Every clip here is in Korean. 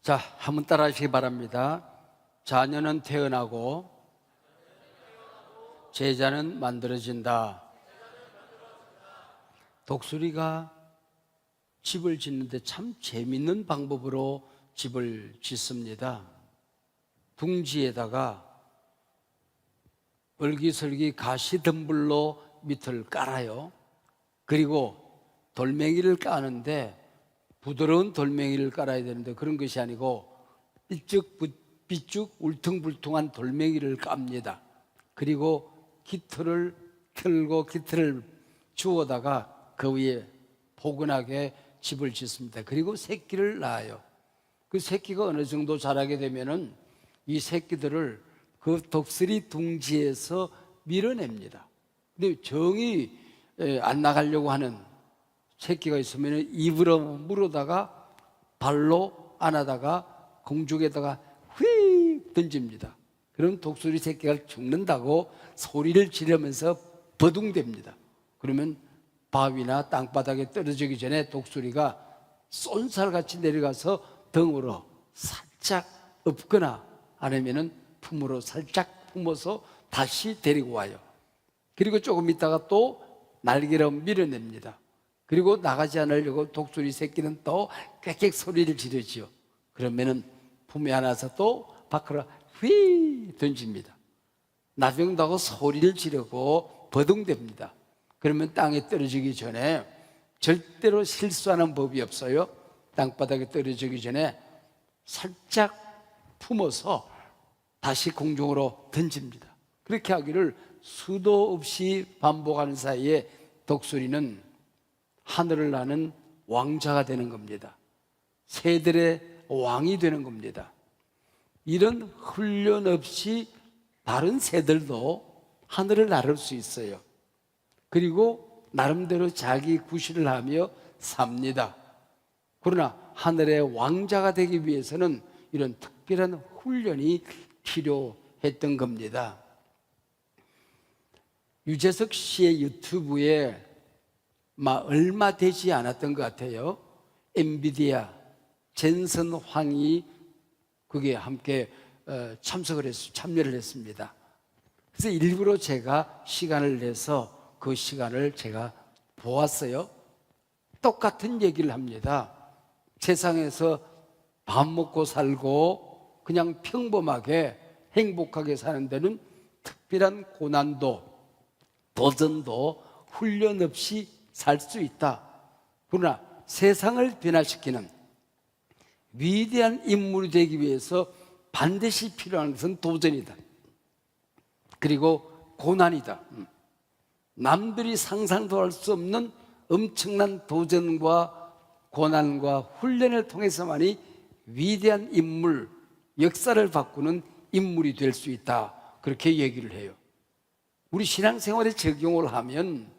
자, 한번 따라 하시기 바랍니다. 자녀는 태어나고 제자는 만들어진다. 독수리가 집을 짓는데 참 재밌는 방법으로 집을 짓습니다. 둥지에다가 얼기설기 가시덤불로 밑을 깔아요. 그리고 돌멩이를 까는데 부드러운 돌멩이를 깔아야 되는데 그런 것이 아니고 삐쭉 울퉁불퉁한 돌멩이를 깝니다. 그리고 깃털을 틀고 깃털을 주워다가 그 위에 포근하게 집을 짓습니다. 그리고 새끼를 낳아요. 그 새끼가 어느 정도 자라게 되면은 이 새끼들을 그 독수리 둥지에서 밀어냅니다. 근데 정이 안 나가려고 하는 새끼가 있으면 입으로 물어다가 발로 안아다가 공중에다가 휙 던집니다. 그럼 독수리 새끼가 죽는다고 소리를 지르면서 버둥댑니다. 그러면 바위나 땅바닥에 떨어지기 전에 독수리가 쏜살같이 내려가서 등으로 살짝 엎거나 아니면은 품으로 살짝 품어서 다시 데리고 와요. 그리고 조금 있다가 또 날개로 밀어냅니다. 그리고 나가지 않으려고 독수리 새끼는 또 꽥꽥 소리를 지르지요. 그러면은 품에 안아서 또 밖으로 휘 던집니다. 나중도 하고 소리를 지르고 버둥댑니다. 그러면 땅에 떨어지기 전에 절대로 실수하는 법이 없어요. 땅바닥에 떨어지기 전에 살짝 품어서 다시 공중으로 던집니다. 그렇게 하기를 수도 없이 반복하는 사이에 독수리는 하늘을 나는 왕자가 되는 겁니다. 새들의 왕이 되는 겁니다. 이런 훈련 없이 다른 새들도 하늘을 나를 수 있어요. 그리고 나름대로 자기 구실을 하며 삽니다. 그러나 하늘의 왕자가 되기 위해서는 이런 특별한 훈련이 필요했던 겁니다. 유재석 씨의 유튜브에 얼마 되지 않았던 것 같아요. 엔비디아 젠슨 황이 그게 함께 참여를 했습니다. 그래서 일부러 제가 시간을 내서 그 시간을 제가 보았어요. 똑같은 얘기를 합니다. 세상에서 밥 먹고 살고 그냥 평범하게 행복하게 사는 데는 특별한 고난도, 도전도 훈련 없이 살 수 있다. 그러나 세상을 변화시키는 위대한 인물이 되기 위해서 반드시 필요한 것은 도전이다. 그리고 고난이다. 남들이 상상도 할 수 없는 엄청난 도전과 고난과 훈련을 통해서만이 위대한 인물, 역사를 바꾸는 인물이 될 수 있다. 그렇게 얘기를 해요. 우리 신앙생활에 적용을 하면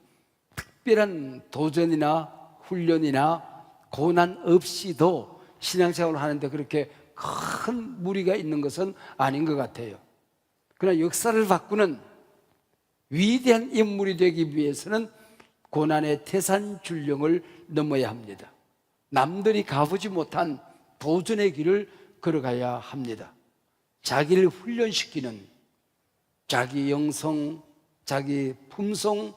특별한 도전이나 훈련이나 고난 없이도 신앙생활을 하는데 그렇게 큰 무리가 있는 것은 아닌 것 같아요. 그러나 역사를 바꾸는 위대한 인물이 되기 위해서는 고난의 태산줄령을 넘어야 합니다. 남들이 가보지 못한 도전의 길을 걸어가야 합니다. 자기를 훈련시키는 자기 영성, 자기 품성,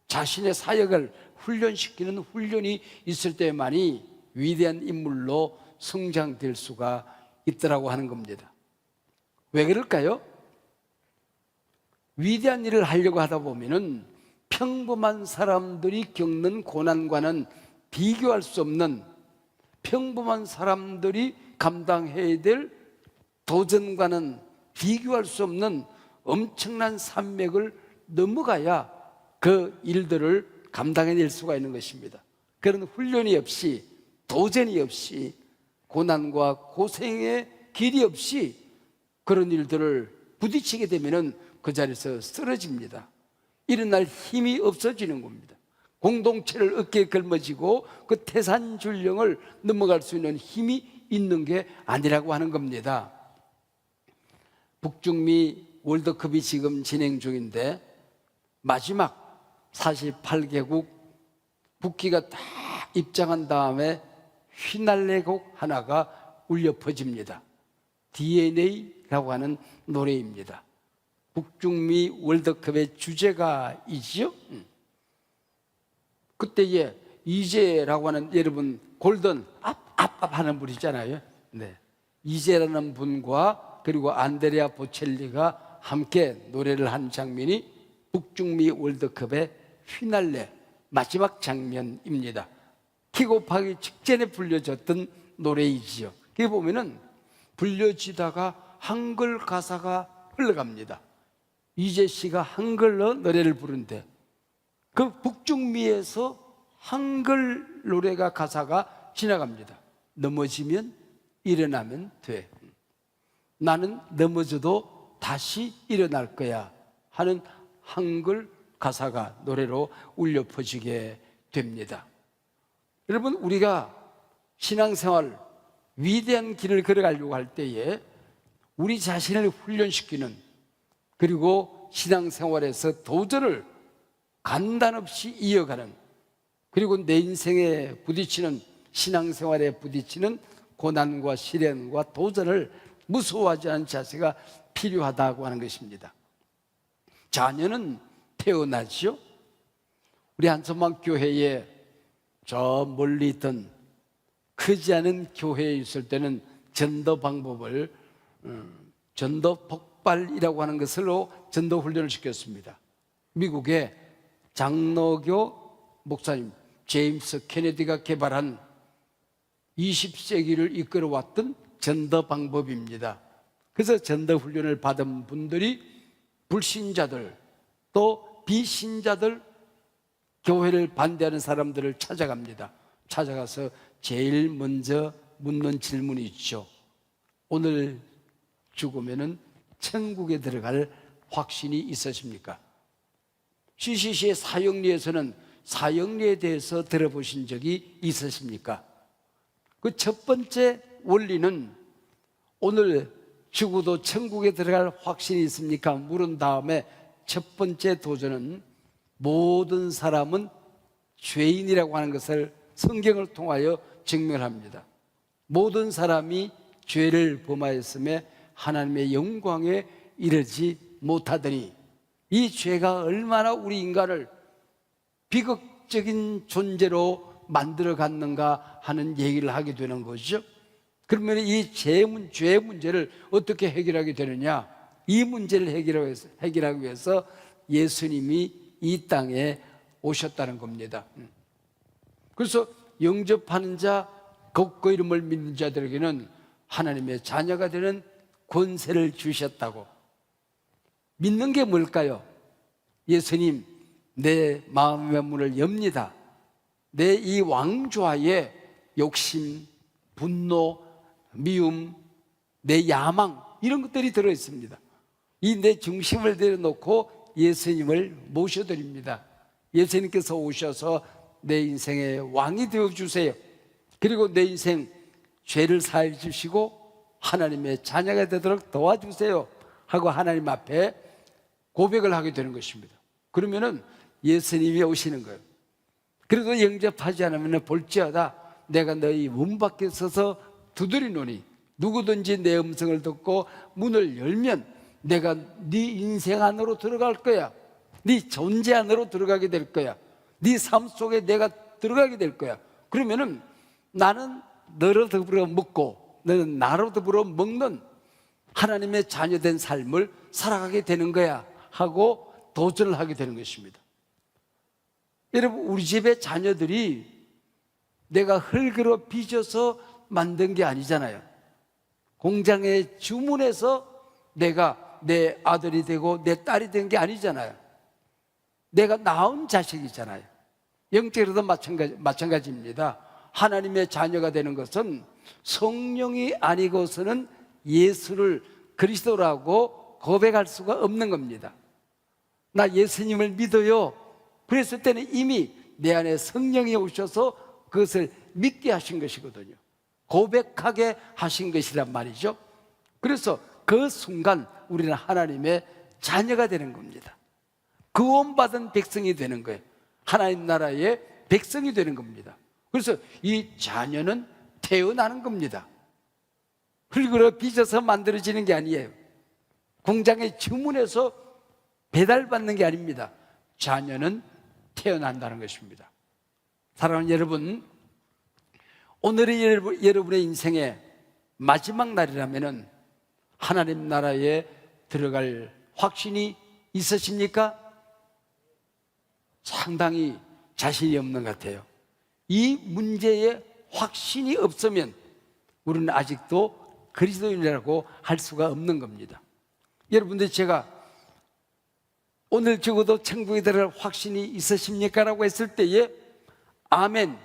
자신의 사역을 훈련시키는 훈련이 있을 때만이 위대한 인물로 성장될 수가 있더라고 하는 겁니다. 왜 그럴까요? 위대한 일을 하려고 하다 보면은 평범한 사람들이 겪는 고난과는 비교할 수 없는 평범한 사람들이 감당해야 될 도전과는 비교할 수 없는 엄청난 산맥을 넘어가야 그 일들을 감당해낼 수가 있는 것입니다. 그런 훈련이 없이 도전이 없이 고난과 고생의 길이 없이 그런 일들을 부딪히게 되면 그 자리에서 쓰러집니다. 일어날 힘이 없어지는 겁니다. 공동체를 어깨에 걸머지고 그 태산줄령을 넘어갈 수 있는 힘이 있는 게 아니라고 하는 겁니다. 북중미 월드컵이 지금 진행 중인데 마지막 48개국 국기가 다 입장한 다음에 휘날레곡 하나가 울려 퍼집니다. DNA라고 하는 노래입니다. 북중미 월드컵의 주제가이지요. 그때에 이재라고 하는, 여러분 골든 앞 하는 분 있잖아요. 네. 이재라는 분과 그리고 안드레아 보첼리가 함께 노래를 한 장면이 북중미 월드컵의 피날레 마지막 장면입니다. 킥오프하기 직전에 불려졌던 노래이지요. 거기 보면은 불려지다가 한글 가사가 흘러갑니다. 이재 씨가 한글로 노래를 부른데 그 북중미에서 한글 노래가 가사가 지나갑니다. 넘어지면 일어나면 돼. 나는 넘어져도 다시 일어날 거야 하는 한글 가사가 노래로 울려 퍼지게 됩니다. 여러분, 우리가 신앙생활 위대한 길을 걸어가려고 할 때에 우리 자신을 훈련시키는, 그리고 신앙생활에서 도전을 간단없이 이어가는, 그리고 내 인생에 부딪히는, 신앙생활에 부딪히는 고난과 시련과 도전을 무서워하지 않은 자세가 필요하다고 하는 것입니다. 자녀는 태어나죠. 우리 한성막 교회에 저 멀리 있던 크지 않은 교회에 있을 때는 전도 방법을 전도 폭발이라고 하는 것으로 전도 훈련을 시켰습니다. 미국의 장로교 목사님 제임스 케네디가 개발한 20세기를 이끌어왔던 전도 방법입니다. 그래서 전도 훈련을 받은 분들이 불신자들 또 비신자들, 교회를 반대하는 사람들을 찾아갑니다. 찾아가서 제일 먼저 묻는 질문이 있죠. 오늘 죽으면은 천국에 들어갈 확신이 있으십니까? CCC의 사형리에서는 사형리에 대해서 들어보신 적이 있으십니까? 그 첫 번째 원리는 오늘 죽어도 천국에 들어갈 확신이 있습니까? 물은 다음에 첫 번째 도전은 모든 사람은 죄인이라고 하는 것을 성경을 통하여 증명합니다. 모든 사람이 죄를 범하였음에 하나님의 영광에 이르지 못하더니 이 죄가 얼마나 우리 인간을 비극적인 존재로 만들어 갔는가 하는 얘기를 하게 되는 거죠. 그러면 이 죄 문제를 어떻게 해결하게 되느냐? 이 문제를 해결하기 위해서 예수님이 이 땅에 오셨다는 겁니다. 그래서 영접하는 자, 그 이름을 믿는 자들에게는 하나님의 자녀가 되는 권세를 주셨다고. 믿는 게 뭘까요? 예수님, 내 마음의 문을 엽니다. 내 이 왕좌에 욕심, 분노, 미움, 내 야망, 이런 것들이 들어있습니다. 이 내 중심을 내려놓고 예수님을 모셔드립니다. 예수님께서 오셔서 내 인생의 왕이 되어주세요. 그리고 내 인생 죄를 사해 주시고 하나님의 자녀가 되도록 도와주세요 하고 하나님 앞에 고백을 하게 되는 것입니다. 그러면은 예수님이 오시는 거예요. 그래도 영접하지 않으면 볼지어다 내가 너희 문 밖에 서서 두드리노니 누구든지 내 음성을 듣고 문을 열면 내가 네 인생 안으로 들어갈 거야. 네 존재 안으로 들어가게 될 거야. 네 삶 속에 내가 들어가게 될 거야. 그러면은 나는 너로 더불어 먹고 너는 나로 더불어 먹는 하나님의 자녀된 삶을 살아가게 되는 거야 하고 도전을 하게 되는 것입니다. 여러분, 우리 집의 자녀들이 내가 흙으로 빚어서 만든 게 아니잖아요. 공장에 주문해서 내가 내 아들이 되고 내 딸이 된 게 아니잖아요. 내가 낳은 자식이잖아요. 영적으로도 마찬가지입니다. 하나님의 자녀가 되는 것은 성령이 아니고서는 예수를 그리스도라고 고백할 수가 없는 겁니다. 나 예수님을 믿어요. 그랬을 때는 이미 내 안에 성령이 오셔서 그것을 믿게 하신 것이거든요. 고백하게 하신 것이란 말이죠. 그래서 그 순간 우리는 하나님의 자녀가 되는 겁니다. 구원받은 백성이 되는 거예요. 하나님 나라의 백성이 되는 겁니다. 그래서 이 자녀는 태어나는 겁니다. 흙으로 빚어서 만들어지는 게 아니에요. 공장에 주문해서 배달받는 게 아닙니다. 자녀는 태어난다는 것입니다. 사랑하는 여러분, 오늘이 여러분의 인생의 마지막 날이라면 하나님 나라에 들어갈 확신이 있으십니까? 상당히 자신이 없는 것 같아요. 이 문제에 확신이 없으면 우리는 아직도 그리스도인이라고 할 수가 없는 겁니다. 여러분들, 제가 오늘 적어도 천국에 들어갈 확신이 있으십니까? 라고 했을 때에 아멘,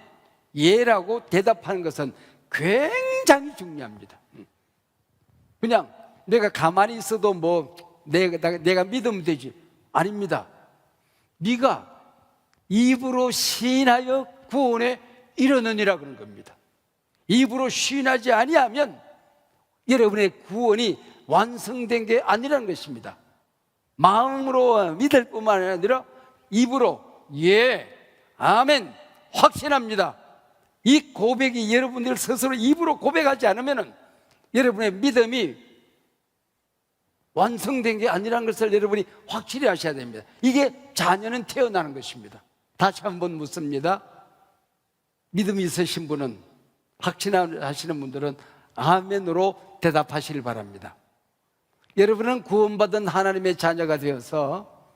예라고 대답하는 것은 굉장히 중요합니다. 그냥 내가 가만히 있어도 내가 믿으면 되지. 아닙니다. 네가 입으로 시인하여 구원에 이르느니라 그런 겁니다. 입으로 시인하지 아니하면 여러분의 구원이 완성된 게 아니라는 것입니다. 마음으로 믿을 뿐만 아니라 입으로 예, 아멘, 확신합니다. 이 고백이 여러분들 스스로 입으로 고백하지 않으면 여러분의 믿음이 완성된 게 아니라는 것을 여러분이 확실히 하셔야 됩니다. 이게 자녀는 태어나는 것입니다. 다시 한번 묻습니다. 믿음이 있으신 분은, 확신하시는 분들은 아멘으로 대답하시길 바랍니다. 여러분은 구원받은 하나님의 자녀가 되어서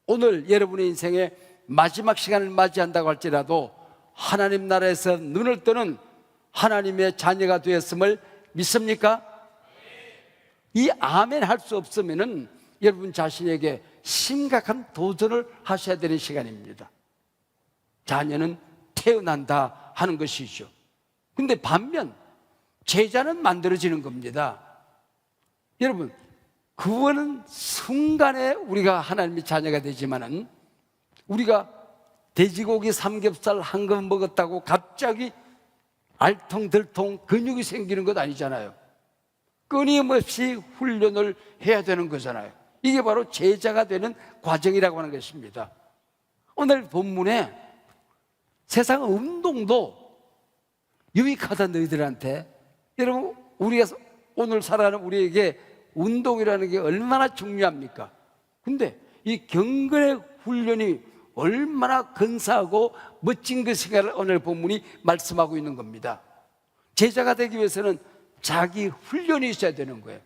오늘 여러분의 인생의 마지막 시간을 맞이한다고 할지라도 하나님 나라에서 눈을 뜨는 하나님의 자녀가 되었음을 믿습니까? 이 아멘 할 수 없으면은 여러분 자신에게 심각한 도전을 하셔야 되는 시간입니다. 자녀는 태어난다 하는 것이죠. 근데 반면 제자는 만들어지는 겁니다. 여러분, 구원은 순간에 우리가 하나님의 자녀가 되지만은 우리가 돼지고기 삼겹살 한 번 먹었다고 갑자기 알통들통 근육이 생기는 것 아니잖아요. 끊임없이 훈련을 해야 되는 거잖아요. 이게 바로 제자가 되는 과정이라고 하는 것입니다. 오늘 본문에 세상 운동도 유익하다 너희들한테. 여러분, 우리가 오늘 살아가는 우리에게 운동이라는 게 얼마나 중요합니까? 근데 이 경건의 훈련이 얼마나 근사하고 멋진 것인가를 오늘 본문이 말씀하고 있는 겁니다. 제자가 되기 위해서는 자기 훈련이 있어야 되는 거예요.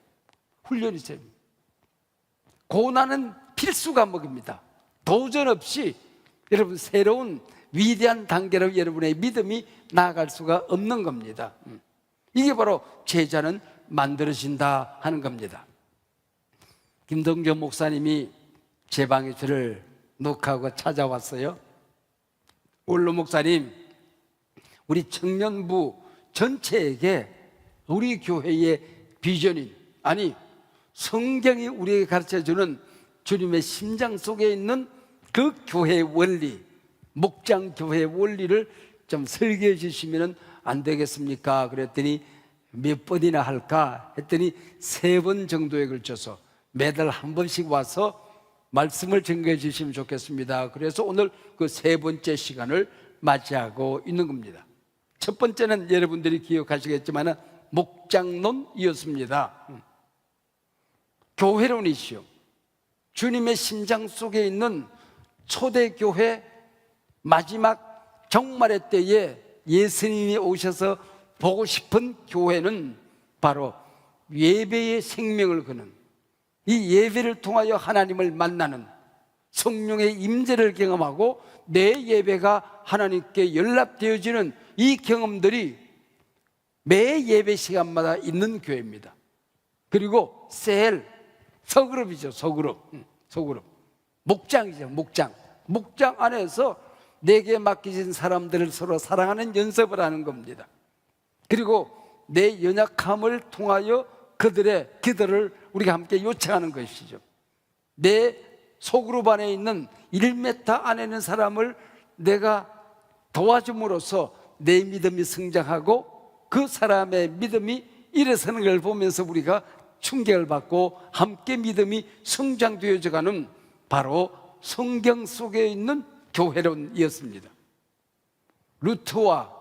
훈련이 있어야 됩니다. 고난은 필수 과목입니다. 도전 없이 여러분 새로운 위대한 단계로 여러분의 믿음이 나아갈 수가 없는 겁니다. 이게 바로 제자는 만들어진다 하는 겁니다. 김동전 목사님이 제 방에 저를 녹화하고 찾아왔어요. 올로 목사님, 우리 청년부 전체에게 우리 교회의 비전인, 아니 성경이 우리에게 가르쳐주는 주님의 심장 속에 있는 그 교회의 원리, 목장 교회의 원리를 좀 설계해 주시면 안 되겠습니까? 그랬더니 몇 번이나 할까 했더니 3번 정도에 걸쳐서 매달 한 번씩 와서 말씀을 전개해 주시면 좋겠습니다. 그래서 오늘 그 3번째 시간을 맞이하고 있는 겁니다. 첫 번째는 여러분들이 기억하시겠지만 목장론이었습니다. 교회론이시요, 주님의 심장 속에 있는 초대교회 마지막 종말의 때에 예수님이 오셔서 보고 싶은 교회는 바로 예배의 생명을 거는, 이 예배를 통하여 하나님을 만나는, 성령의 임재를 경험하고 내 예배가 하나님께 연락되어지는 이 경험들이 매 예배 시간마다 있는 교회입니다. 그리고 셀, 서그룹이죠. 서그룹. 목장이죠. 목장 안에서 내게 맡기신 사람들을 서로 사랑하는 연습을 하는 겁니다. 그리고 내 연약함을 통하여 그들의 기도를 우리가 함께 요청하는 것이죠. 내 소그룹 안에 있는 1m 안에 있는 사람을 내가 도와줌으로써 내 믿음이 성장하고 그 사람의 믿음이 일어서는 걸 보면서 우리가 충격을 받고 함께 믿음이 성장되어져가는 바로 성경 속에 있는 교회론이었습니다. 루트와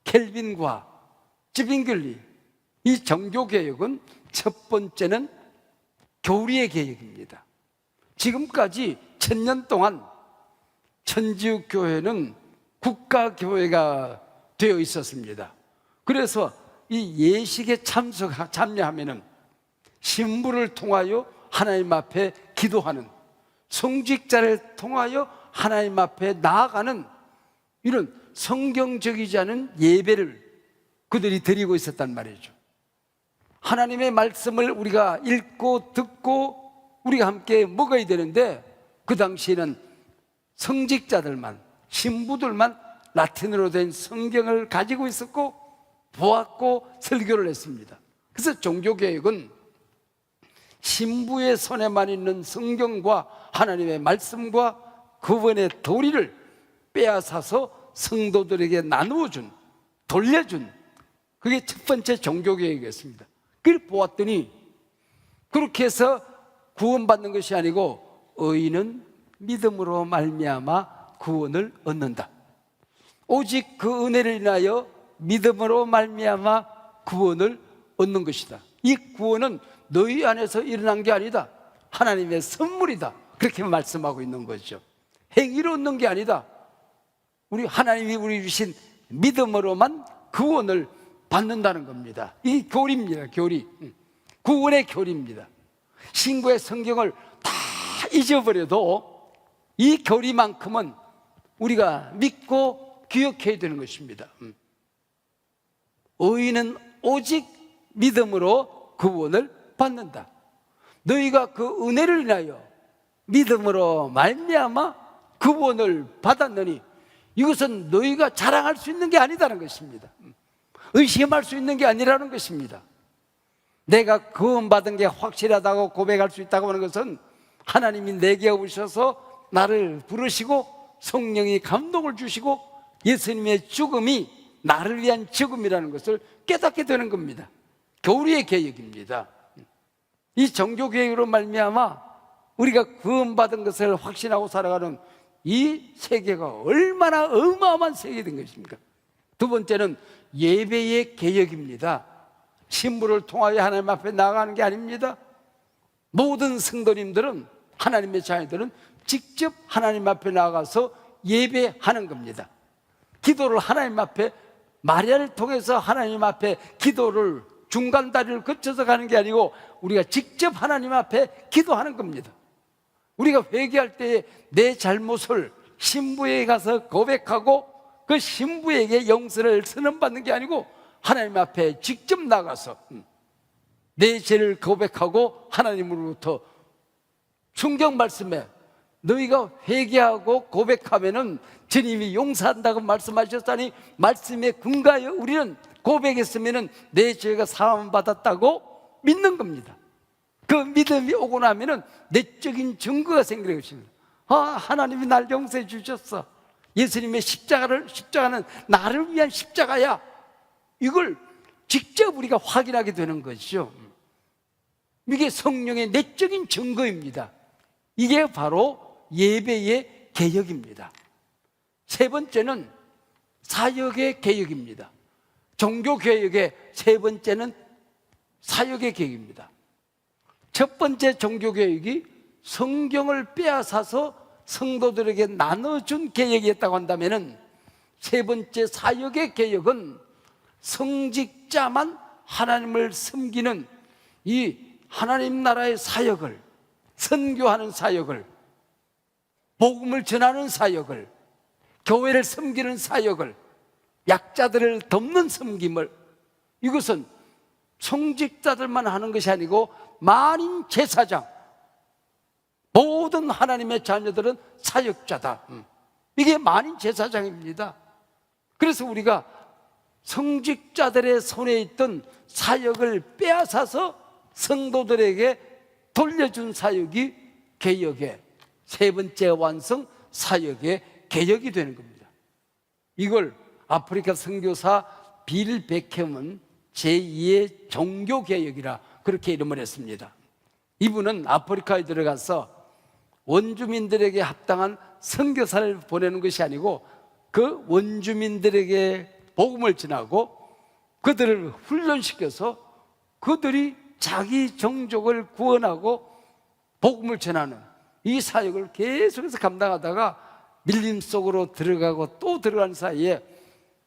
켈빈과 지빙글리, 이 정교개혁은 첫 번째는 교리의 개혁입니다. 지금까지 1000년 동안 천지교회는 국가교회가 되어 있었습니다. 그래서 이 예식에 참여하면은 신부를 통하여 하나님 앞에 기도하는, 성직자를 통하여 하나님 앞에 나아가는 이런 성경적이지 않은 예배를 그들이 드리고 있었단 말이죠. 하나님의 말씀을 우리가 읽고 듣고 우리가 함께 먹어야 되는데, 그 당시에는 성직자들만, 신부들만 라틴어로 된 성경을 가지고 있었고 보았고 설교를 했습니다. 그래서 종교개혁은 신부의 손에만 있는 성경과 하나님의 말씀과 그분의 도리를 빼앗아서 성도들에게 나누어준, 돌려준, 그게 첫 번째 종교개혁이었습니다. 그걸 보았더니 그렇게 해서 구원받는 것이 아니고 의인은 믿음으로 말미암아 구원을 얻는다. 오직 그 은혜를 인하여 믿음으로 말미암아 구원을 얻는 것이다. 이 구원은 너희 안에서 일어난 게 아니다. 하나님의 선물이다. 그렇게 말씀하고 있는 거죠. 행위로 얻는 게 아니다. 우리 하나님이 우리 주신 믿음으로만 구원을 받는다는 겁니다. 이 교리입니다. 교리. 구원의 교리입니다. 신구의 성경을 다 잊어버려도 이 교리만큼은 우리가 믿고 기억해야 되는 것입니다. 의인은 오직 믿음으로 구원을 받는다. 너희가 그 은혜를 인하여 믿음으로 말미암아 구원을 받았느니 이것은 너희가 자랑할 수 있는 게 아니다는 것입니다. 의심할 수 있는 게 아니라는 것입니다. 내가 구원받은 게 확실하다고 고백할 수 있다고 하는 것은 하나님이 내게 오셔서 나를 부르시고 성령이 감동을 주시고 예수님의 죽음이 나를 위한 죽음이라는 것을 깨닫게 되는 겁니다. 교리의 개혁입니다. 이 종교개혁으로 말미암아 우리가 구원받은 것을 확신하고 살아가는 이 세계가 얼마나 어마어마한 세계가 된 것입니까? 두 번째는 예배의 개혁입니다. 신부를 통하여 하나님 앞에 나가는 게 아닙니다. 모든 성도님들은, 하나님의 자녀들은 직접 하나님 앞에 나가서 예배하는 겁니다. 기도를 하나님 앞에, 마리아를 통해서 하나님 앞에 기도를 중간 다리를 거쳐서 가는 게 아니고 우리가 직접 하나님 앞에 기도하는 겁니다. 우리가 회개할 때에 내 잘못을 신부에게 가서 고백하고 그 신부에게 용서를 선언받는 게 아니고 하나님 앞에 직접 나가서 내 죄를 고백하고 하나님으로부터 성경 말씀에 너희가 회개하고 고백하면은 주님이 용서한다고 말씀하셨다니, 말씀에 근거하여 우리는 고백했으면은 내 죄가 사함받았다고 믿는 겁니다. 그 믿음이 오고 나면은 내적인 증거가 생기는 것입니다. 하나님이 날 용서해 주셨어. 예수님의 십자가는 나를 위한 십자가야. 이걸 직접 우리가 확인하게 되는 것이죠. 이게 성령의 내적인 증거입니다. 이게 바로 예배의 개혁입니다. 세 번째는 사역의 개혁입니다. 종교개혁의 세 번째는 사역의 개혁입니다. 첫 번째 종교개혁이 성경을 빼앗아서 성도들에게 나눠준 개혁이었다고 한다면, 세 번째 사역의 개혁은 성직자만 하나님을 섬기는 이 하나님 나라의 사역을, 선교하는 사역을, 복음을 전하는 사역을, 교회를 섬기는 사역을, 약자들을 돕는 섬김을, 이것은 성직자들만 하는 것이 아니고 만인 제사장, 모든 하나님의 자녀들은 사역자다. 이게 만인 제사장입니다. 그래서 우리가 성직자들의 손에 있던 사역을 빼앗아서 성도들에게 돌려준 사역이 개혁의 세 번째 완성, 사역의 개혁이 되는 겁니다. 이걸 아프리카 선교사 빌 베켐은 제2의 종교개혁이라 그렇게 이름을 했습니다. 이분은 아프리카에 들어가서 원주민들에게 합당한 선교사를 보내는 것이 아니고 그 원주민들에게 복음을 전하고 그들을 훈련시켜서 그들이 자기 종족을 구원하고 복음을 전하는 이 사역을 계속해서 감당하다가 밀림 속으로 들어가고 또 들어가는 사이에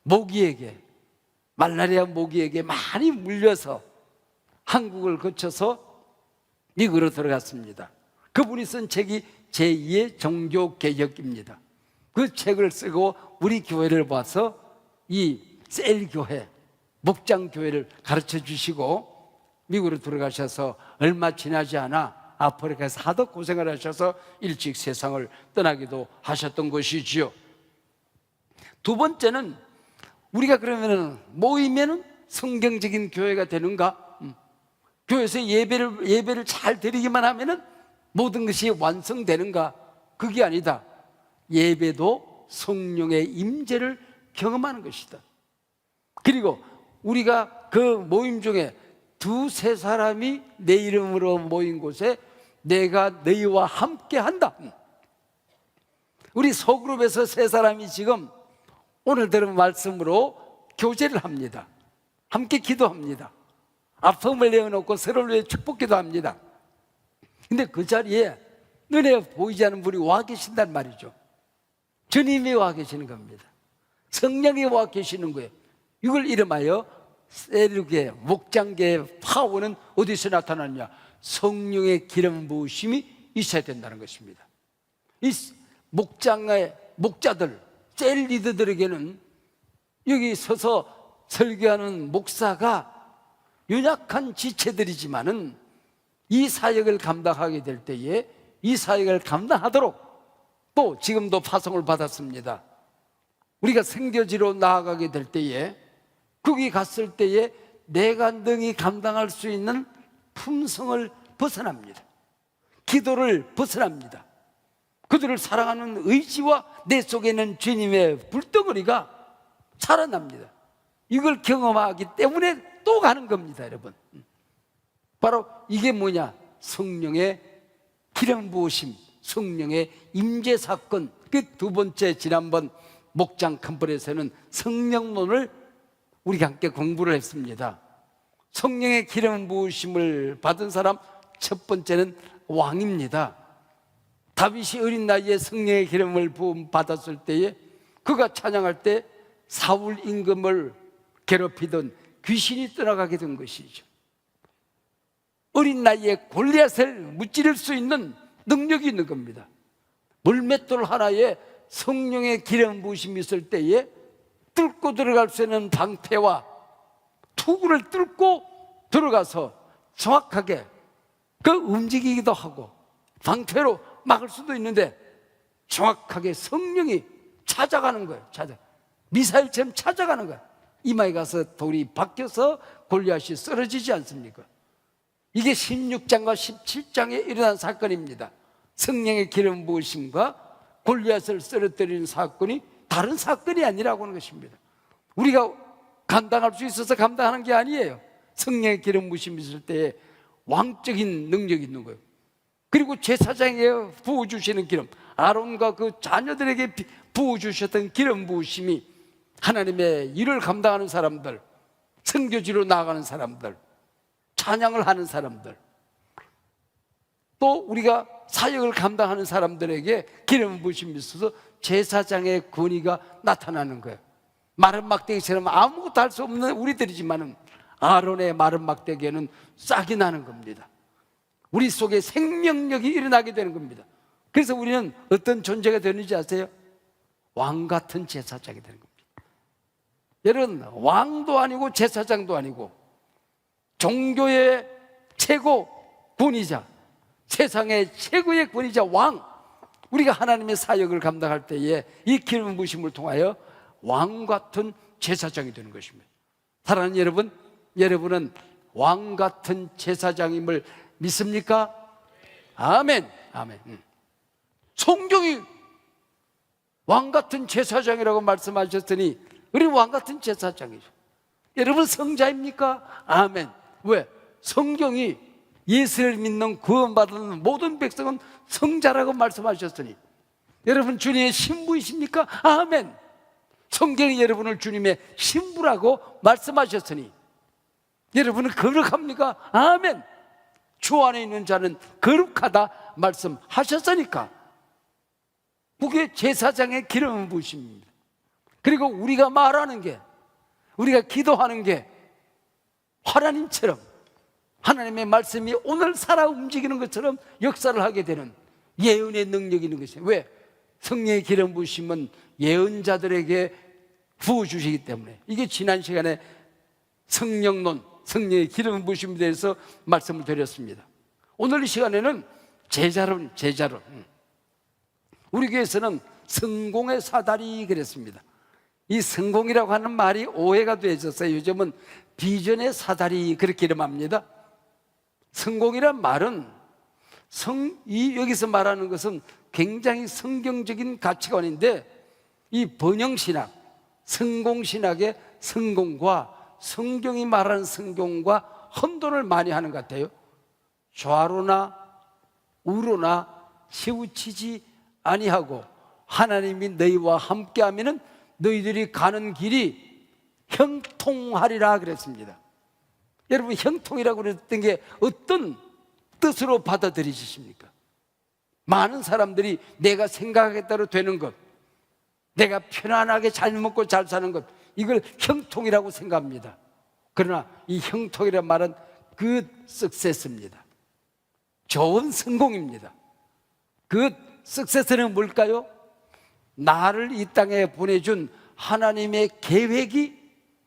모기에게, 말라리아 모기에게 많이 물려서 한국을 거쳐서 미국으로 들어갔습니다. 그분이 쓴 책이 제2의 종교개혁입니다. 그 책을 쓰고 우리 교회를 봐서 이 셀교회, 목장교회를 가르쳐 주시고 미국으로 들어가셔서 얼마 지나지 않아 아프리카에서 하도 고생을 하셔서 일찍 세상을 떠나기도 하셨던 것이지요. 두 번째는 우리가 그러면은 모이면은 성경적인 교회가 되는가? 교회에서 예배를 잘 드리기만 하면은 모든 것이 완성되는가? 그게 아니다. 예배도 성령의 임재를 경험하는 것이다. 그리고 우리가 그 모임 중에 두세 사람이 내 이름으로 모인 곳에 내가 너희와 함께 한다. 우리 소그룹에서 세 사람이 지금 오늘 들은 말씀으로 교제를 합니다. 함께 기도합니다. 아픔을 내어놓고 서로를 위해 축복기도 합니다. 근데 그 자리에 눈에 보이지 않는 분이 와 계신단 말이죠. 주님이 와 계시는 겁니다. 성령이 와 계시는 거예요. 이걸 이름하여 세르게 목장계의 파워는 어디서 나타나느냐? 성령의 기름 부으심이 있어야 된다는 것입니다. 이 목장의 목자들, 셀 리더들에게는 여기 서서 설교하는 목사가 연약한 지체들이지만은 이 사역을 감당하게 될 때에 이 사역을 감당하도록 또 지금도 파송을 받았습니다. 우리가 생교지로 나아가게 될 때에 거기 갔을 때에 내가 능히 감당할 수 있는 품성을 벗어납니다. 기도를 벗어납니다. 그들을 사랑하는 의지와 내 속에 있는 주님의 불덩어리가 살아납니다. 이걸 경험하기 때문에 또 가는 겁니다, 여러분. 바로 이게 뭐냐? 성령의 기름 부으심, 성령의 임재 사건. 그 두 번째, 지난번 목장 컨퍼런스에는 성령론을 우리가 함께 공부를 했습니다. 성령의 기름 부으심을 받은 사람 첫 번째는 왕입니다. 다윗이 어린 나이에 성령의 기름을 부음 받았을 때에 그가 찬양할 때 사울 임금을 괴롭히던 귀신이 떠나가게 된 것이죠. 어린 나이에 골리앗을 무찌를 수 있는 능력이 있는 겁니다. 물맷돌 하나에 성령의 기름 부으심이 있을 때에 뚫고 들어갈 수 있는 방패와 투구를 뚫고 들어가서 정확하게 그 움직이기도 하고 방패로 막을 수도 있는데 정확하게 성령이 찾아가는 거예요. 미사일처럼 찾아가는 거예요. 이마에 가서 돌이 박혀서 골리앗이 쓰러지지 않습니까? 이게 16장과 17장에 일어난 사건입니다. 성령의 기름 부으심과 골리앗을 쓰러뜨리는 사건이 다른 사건이 아니라고 하는 것입니다. 우리가 감당할 수 있어서 감당하는 게 아니에요. 성령의 기름 부으심이 있을 때 왕적인 능력이 있는 거예요. 그리고 제사장에 부어주시는 기름, 아론과 그 자녀들에게 부어주셨던 기름 부으심이 하나님의 일을 감당하는 사람들, 선교지로 나아가는 사람들, 찬양을 하는 사람들, 또 우리가 사역을 감당하는 사람들에게 기름 부으심이 있어서 제사장의 권위가 나타나는 거예요. 마른 막대기처럼 아무것도 할 수 없는 우리들이지만은 아론의 마른 막대기에는 싹이 나는 겁니다. 우리 속에 생명력이 일어나게 되는 겁니다. 그래서 우리는 어떤 존재가 되는지 아세요? 왕 같은 제사장이 되는 겁니다. 여러분, 왕도 아니고 제사장도 아니고 종교의 최고 권위자, 세상의 최고의 권위자 왕, 우리가 하나님의 사역을 감당할 때에 이 기름 부으심을 통하여 왕 같은 제사장이 되는 것입니다. 사랑하는 여러분, 여러분은 왕 같은 제사장임을 믿습니까? 아멘. 아멘. 성경이 왕 같은 제사장이라고 말씀하셨으니 우리 왕 같은 제사장이죠. 여러분 성자입니까? 아멘. 왜? 성경이 예수를 믿는 구원받은 모든 백성은 성자라고 말씀하셨으니 여러분 주님의 신부이십니까? 아멘. 성경이 여러분을 주님의 신부라고 말씀하셨으니 여러분은 거룩합니까? 아멘. 주 안에 있는 자는 거룩하다 말씀하셨으니까. 그게 제사장의 기름 부으심입니다. 그리고 우리가 말하는 게, 우리가 기도하는 게 하나님처럼, 하나님의 말씀이 오늘 살아 움직이는 것처럼 역사를 하게 되는 예언의 능력이 있는 것이에요. 왜? 성령의 기름 부으심은 예언자들에게 부어주시기 때문에. 이게 지난 시간에 성령론, 성령의 기름 부으심에 대해서 말씀을 드렸습니다. 오늘 이 시간에는 제자론. 우리 교회에서는 성공의 사다리 그랬습니다. 이 성공이라고 하는 말이 오해가 되어졌어요. 요즘은 비전의 사다리 그렇게 이름합니다. 성공이란 말은 여기서 말하는 것은 굉장히 성경적인 가치관인데, 이 번영신학, 성공신학의 성공과 성경이 말하는 성공과 혼돈을 많이 하는 것 같아요. 좌로나 우로나 치우치지 아니하고 하나님이 너희와 함께하면은 너희들이 가는 길이 형통하리라 그랬습니다. 여러분, 형통이라고 그랬던 게 어떤 뜻으로 받아들이십니까? 많은 사람들이 내가 생각하기에 따라 되는 것, 내가 편안하게 잘 먹고 잘 사는 것, 이걸 형통이라고 생각합니다. 그러나 이 형통이라는 말은 그 석세스입니다. 좋은 성공입니다. 그 석세스는 뭘까요? 나를 이 땅에 보내준 하나님의 계획이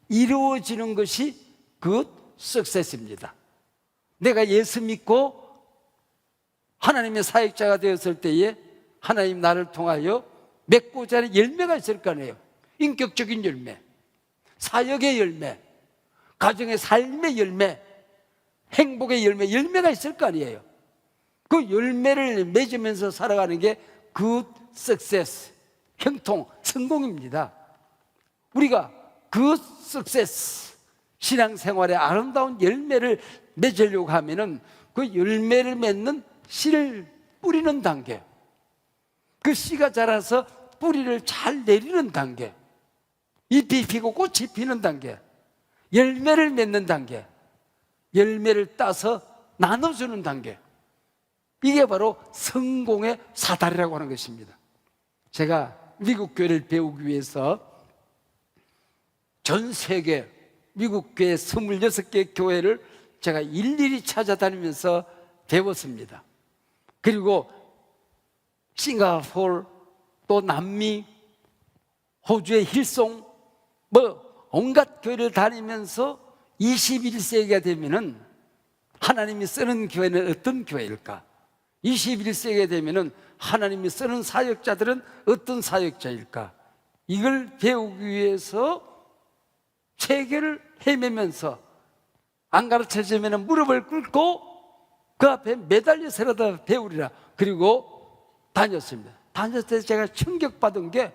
이루어지는 것이 그 석세스입니다. 내가 예수 믿고 하나님의 사역자가 되었을 때에 하나님 나를 통하여 맺고자 하는 열매가 있을 거 아니에요. 인격적인 열매, 사역의 열매, 가정의 삶의 열매, 행복의 열매가 있을 거 아니에요. 그 열매를 맺으면서 살아가는 게 그 석세스, 형통, 성공입니다. 우리가 그 석세스, 신앙생활의 아름다운 열매를 맺으려고 하면은 그 열매를 맺는 씨를 뿌리는 단계, 그 씨가 자라서 뿌리를 잘 내리는 단계, 잎이 피고 꽃이 피는 단계, 열매를 맺는 단계, 열매를 따서 나눠주는 단계, 이게 바로 성공의 사다리라고 하는 것입니다. 제가 미국 교회를 배우기 위해서 전 세계 미국 교회 26개 교회를 제가 일일이 찾아다니면서 배웠습니다. 그리고 싱가포르, 또 남미, 호주의 힐송, 온갖 교회를 다니면서 21세기가 되면은 하나님이 쓰는 교회는 어떤 교회일까? 21세기가 되면은 하나님이 쓰는 사역자들은 어떤 사역자일까? 이걸 배우기 위해서 세계를 헤매면서 안 가르쳐주면 무릎을 꿇고 그 앞에 매달려서라도 배우리라. 그리고 다녔습니다. 다녔을 때 제가 충격받은 게,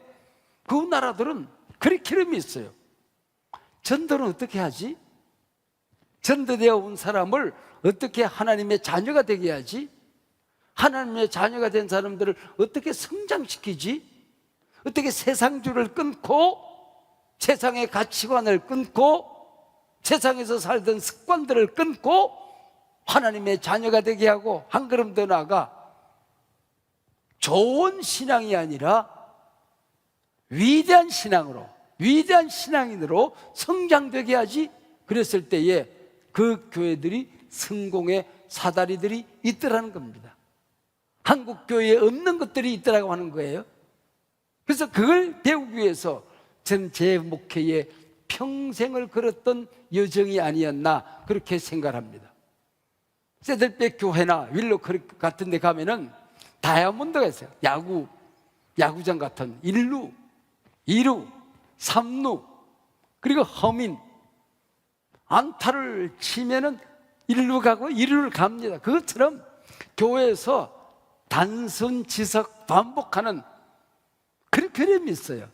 그 나라들은 커리큘럼이 있어요. 전도는 어떻게 하지? 전도되어 온 사람을 어떻게 하나님의 자녀가 되게 하지? 하나님의 자녀가 된 사람들을 어떻게 성장시키지? 어떻게 세상주를 끊고 세상의 가치관을 끊고 세상에서 살던 습관들을 끊고 하나님의 자녀가 되게 하고, 한 걸음 더 나아가 좋은 신앙이 아니라 위대한 신앙으로, 위대한 신앙인으로 성장되게 하지? 그랬을 때에 그 교회들이 성공의 사다리들이 있더라는 겁니다. 한국 교회에 없는 것들이 있더라고 하는 거예요. 그래서 그걸 배우기 위해서 저는 제 목회에 평생을 걸었던 여정이 아니었나 그렇게 생각합니다. 세들백 교회나 윌로 크리크 같은 데 가면은 다이아몬드가 있어요. 야구장 같은 1루, 2루, 3루, 그리고 허민, 안타를 치면은 1루 가고 2루를 갑니다. 그것처럼 교회에서 단순 지석 반복하는 커리큘럼이 있어요.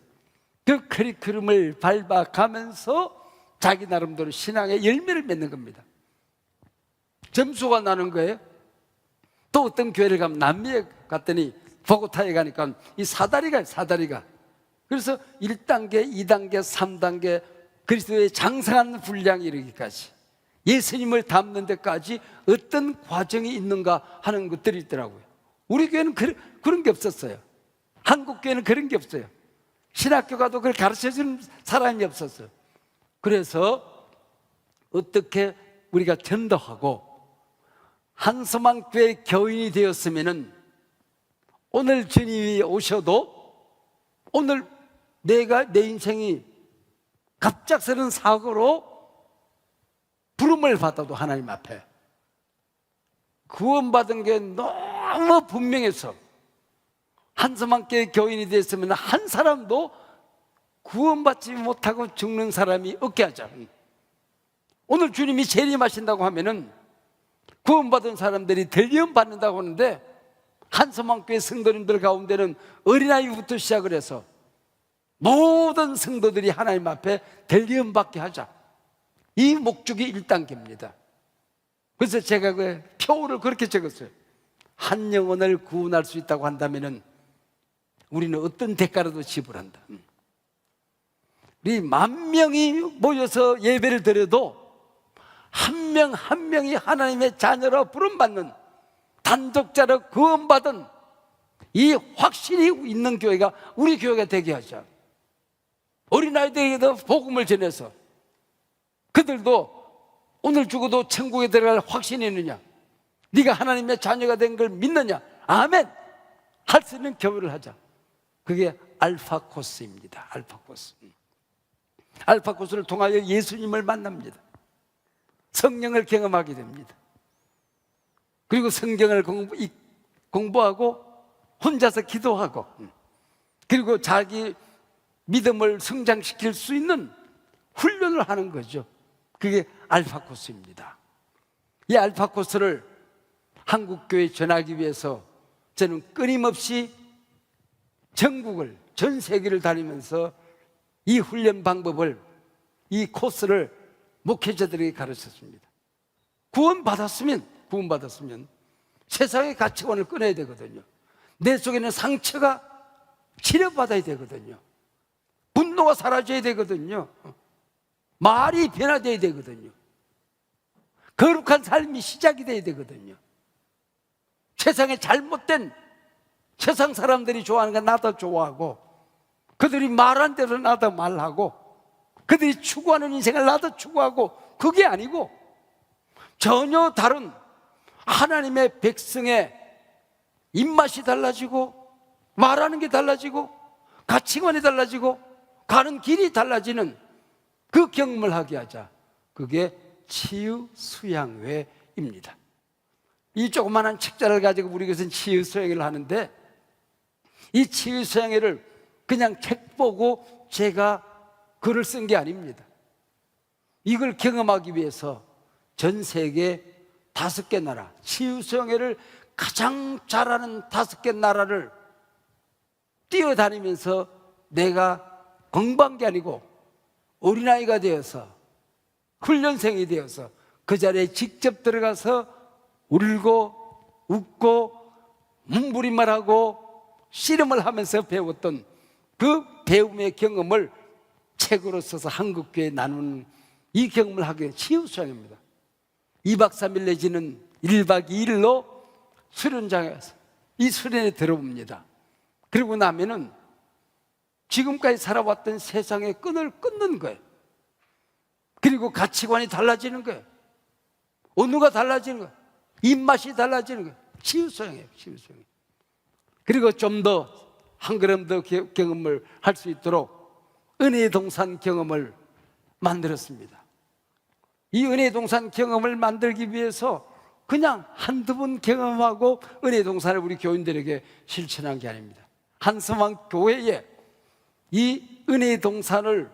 그 커리큘럼을 밟아가면서 자기 나름대로 신앙의 열매를 맺는 겁니다. 점수가 나는 거예요. 또 어떤 교회를 가면 남미에 갔더니 보고타에 가니까 이 사다리가 그래서 1단계, 2단계, 3단계 그리스도의 장성한 분량이 이르기까지 예수님을 닮는 데까지 어떤 과정이 있는가 하는 것들이 있더라고요. 우리 교회는 그런 게 없었어요. 한국 교회는 그런 게 없어요. 신학교 가도 그걸 가르쳐주는 사람이 없었어요. 그래서 어떻게 우리가 전도하고 한서망 교회 교인이 되었으면은 오늘 주님이 오셔도 오늘 내 인생이 갑작스러운 사고로 부름을 받아도 하나님 앞에 구원받은 게 너무 분명해서 한서망교회 교인이 됐으면 한 사람도 구원받지 못하고 죽는 사람이 없게 하자. 오늘 주님이 재림하신다고 하면은 구원받은 사람들이 대리움 받는다고 하는데 한서망교회 성도님들 가운데는 어린아이부터 시작을 해서 모든 성도들이 하나님 앞에 대리움 받게 하자. 이 목적이 1단계입니다. 그래서 제가 그 표를 그렇게 적었어요. 한 영혼을 구원할 수 있다고 한다면은 우리는 어떤 대가라도 지불한다. 우리 10,000명이 모여서 예배를 드려도 한 명 한 명이 하나님의 자녀로 부름받는 단독자로 구원받은 이 확신이 있는 교회가 우리 교회가 되게 하자. 어린아이들에게도 복음을 전해서 그들도 오늘 죽어도 천국에 들어갈 확신이 있느냐, 네가 하나님의 자녀가 된 걸 믿느냐, 아멘 할 수 있는 교회를 하자. 그게 알파 코스입니다. 알파 코스. 알파 코스를 통하여 예수님을 만납니다. 성령을 경험하게 됩니다. 그리고 성경을 공부하고 혼자서 기도하고 그리고 자기 믿음을 성장시킬 수 있는 훈련을 하는 거죠. 그게 알파 코스입니다. 이 알파 코스를 한국교회에 전하기 위해서 저는 끊임없이 전국을, 전 세계를 다니면서 이 훈련 방법을, 이 코스를 목회자들에게 가르쳤습니다. 구원받았으면 세상의 가치관을 끊어야 되거든요. 내 속에는 상처가 치료받아야 되거든요. 분노가 사라져야 되거든요. 말이 변화되어야 되거든요. 거룩한 삶이 시작이 돼야 되거든요. 세상에 잘못된 세상 사람들이 좋아하는 건 나도 좋아하고 그들이 말한 대로 나도 말하고 그들이 추구하는 인생을 나도 추구하고 그게 아니고 전혀 다른 하나님의 백성의 입맛이 달라지고 말하는 게 달라지고 가치관이 달라지고 가는 길이 달라지는 그 경험을 하게 하자. 그게 치유수양회입니다. 이 조그마한 책자를 가지고 우리 교회에서는 치유수양회를 하는데 이 치유수양회를 그냥 책 보고 제가 글을 쓴 게 아닙니다. 이걸 경험하기 위해서 전 세계 5개 나라, 치유수양회를 가장 잘하는 5개 나라를 뛰어다니면서 내가 공부한 게 아니고 어린아이가 되어서 훈련생이 되어서 그 자리에 직접 들어가서 울고 웃고 몸부림을 씨름을 하면서 배웠던 그 배움의 경험을 책으로 써서 한국교회에 나누는 이 경험을 하게 치유수양입니다. 2박 3일 내지는 1박 2일로 수련장에서 이 수련에 들어옵니다. 그리고 나면은 지금까지 살아왔던 세상의 끈을 끊는 거예요. 그리고 가치관이 달라지는 거예요. 언어가 달라지는 거예요. 입맛이 달라지는 거예요. 치유수양이에요. 치유수양. 그리고 좀 더 한 걸음 더 경험을 할 수 있도록 은혜의 동산 경험을 만들었습니다. 이 은혜의 동산 경험을 만들기 위해서 그냥 한두 번 경험하고 은혜의 동산을 우리 교인들에게 실천한 게 아닙니다. 한서망 교회에 이 은혜의 동산을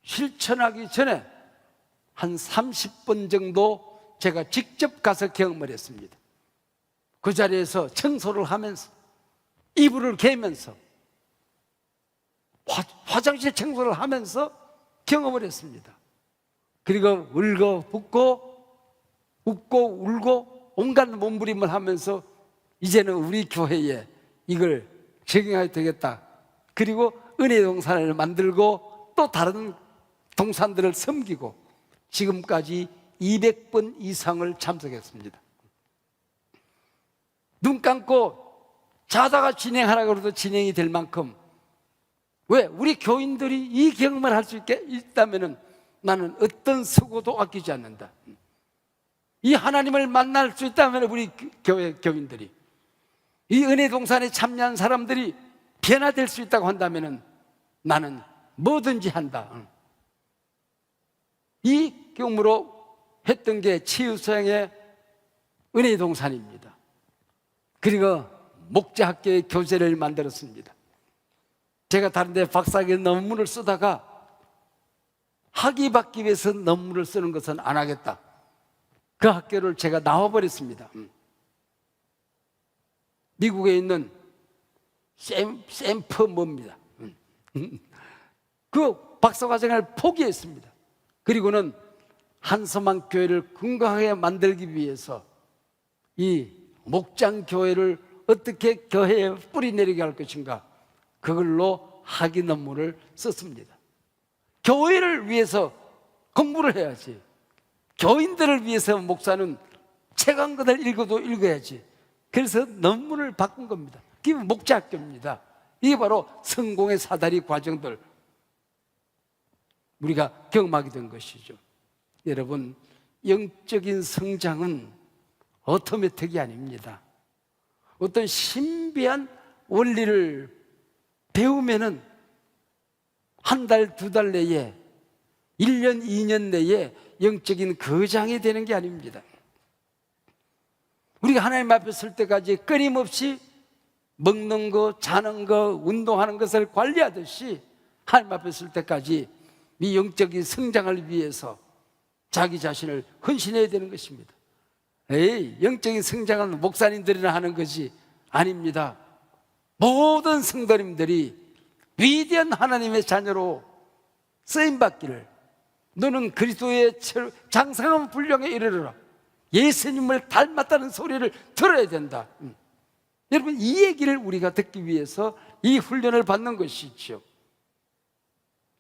실천하기 전에 한 30번 정도 제가 직접 가서 경험을 했습니다. 그 자리에서 청소를 하면서 이불을 개면서 화장실 청소를 하면서 경험을 했습니다. 그리고 울고 웃고 울고 온갖 몸부림을 하면서 이제는 우리 교회에 이걸 적용해야 되겠다. 그리고 은혜의 동산을 만들고 또 다른 동산들을 섬기고 지금까지 200번 이상을 참석했습니다. 눈 감고 자다가 진행하라고 해도 진행이 될 만큼, 왜? 우리 교인들이 이 경험을 할 수 있다면 나는 어떤 수고도 아끼지 않는다. 이 하나님을 만날 수 있다면 우리 교회 교인들이, 이 은혜 동산에 참여한 사람들이 변화될 수 있다고 한다면 나는 뭐든지 한다. 이 경우로 했던 게 치유소양의 은혜 동산입니다. 그리고 목자학교의 교재를 만들었습니다. 제가 다른 데 박사학위 논문을 쓰다가 학위 받기 위해서 논문을 쓰는 것은 안 하겠다. 그 학교를 제가 나와버렸습니다. 미국에 있는 샘퍼머입니다. 그 박사과정을 포기했습니다. 그리고는 한서만 교회를 건강하게 만들기 위해서 이 목장교회를 어떻게 교회에 뿌리내리게 할 것인가, 그걸로 학위 논문을 썼습니다. 교회를 위해서 공부를 해야지. 교인들을 위해서 목사는 책 한 권을 읽어도 읽어야지. 그래서 논문을 바꾼 겁니다. 그게 목자학교입니다. 이게 바로 성공의 사다리 과정들 우리가 경험하게 된 것이죠. 여러분, 영적인 성장은 오토매틱이 아닙니다. 어떤 신비한 원리를 배우면은 한 달, 두 달 내에, 1년, 2년 내에 영적인 거장이 되는 게 아닙니다. 우리가 하나님 앞에 설 때까지 끊임없이 먹는 거, 자는 거, 운동하는 것을 관리하듯이 하나님 앞에 설 때까지 이 영적인 성장을 위해서 자기 자신을 헌신해야 되는 것입니다. 영적인 성장은 목사님들이나 하는 것이 아닙니다. 모든 성도님들이 위대한 하나님의 자녀로 쓰임받기를, 너는 그리스도의 장성한 분량에 이르러라, 예수님을 닮았다는 소리를 들어야 된다. 여러분, 이 얘기를 우리가 듣기 위해서 이 훈련을 받는 것이죠.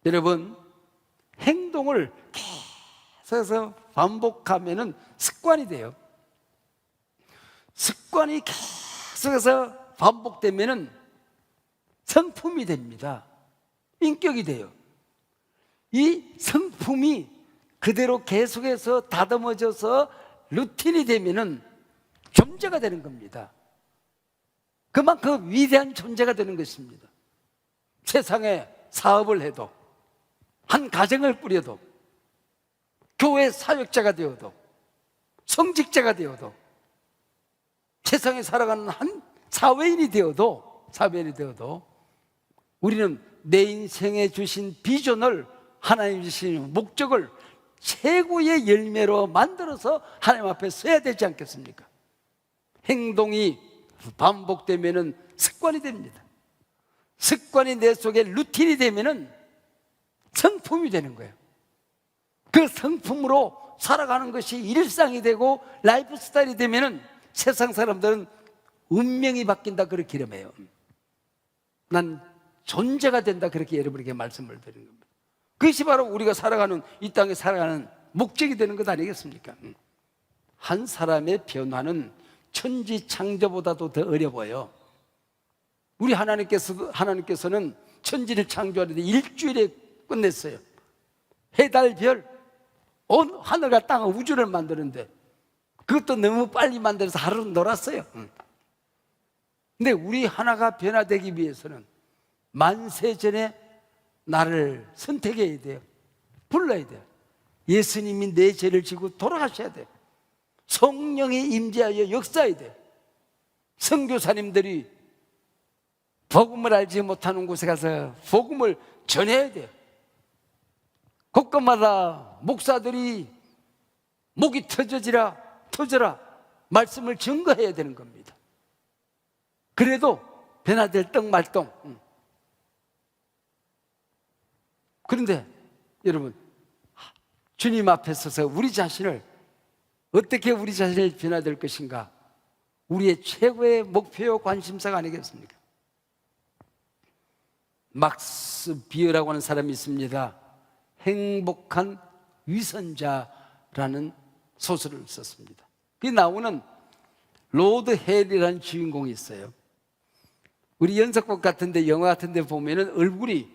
여러분, 행동을 계속해서 반복하면 습관이 돼요. 습관이 계속해서 반복되면 성품이 됩니다. 인격이 돼요. 이 성품이 그대로 계속해서 다듬어져서 루틴이 되면 존재가 되는 겁니다. 그만큼 위대한 존재가 되는 것입니다. 세상에 사업을 해도, 한 가정을 꾸려도, 교회 사역자가 되어도, 성직자가 되어도, 세상에 살아가는 한 사회인이 되어도 우리는 내 인생에 주신 비전을, 하나님 주신 목적을 최고의 열매로 만들어서 하나님 앞에 서야 되지 않겠습니까? 행동이 반복되면 습관이 됩니다. 습관이 내 속에 루틴이 되면 성품이 되는 거예요. 그 성품으로 살아가는 것이 일상이 되고 라이프 스타일이 되면 세상 사람들은 운명이 바뀐다, 그렇게 이름해요. 난 존재가 된다, 그렇게 여러분에게 말씀을 드리는 겁니다. 그것이 바로 우리가 살아가는, 이 땅에 살아가는 목적이 되는 것 아니겠습니까? 한 사람의 변화는 천지 창조보다도 더 어려워요. 우리 하나님께서는 천지를 창조하는데 일주일에 끝냈어요. 해, 달, 별, 온 하늘과 땅, 우주를 만드는데 그것도 너무 빨리 만들어서 하루는 놀았어요. 근데 우리 하나가 변화되기 위해서는 만세 전에 나를 선택해야 돼요. 불러야 돼요. 예수님이 내 죄를 지고 돌아가셔야 돼요. 성령이 임재하여 역사해야 돼요. 선교사님들이 복음을 알지 못하는 곳에 가서 복음을 전해야 돼요. 곳곳마다 목사들이 목이 터져라 말씀을 증거해야 되는 겁니다. 그래도 변화될 떡말똥. 그런데 여러분, 주님 앞에 서서 우리 자신을, 어떻게 우리 자신을 변화될 것인가, 우리의 최고의 목표요 관심사가 아니겠습니까? 막스 비어라고 하는 사람이 있습니다. 행복한 위선자라는 소설을 썼습니다. 그 나오는 로드 헬이라는 주인공이 있어요. 우리 연속극 같은데, 영화 같은데 보면은 얼굴이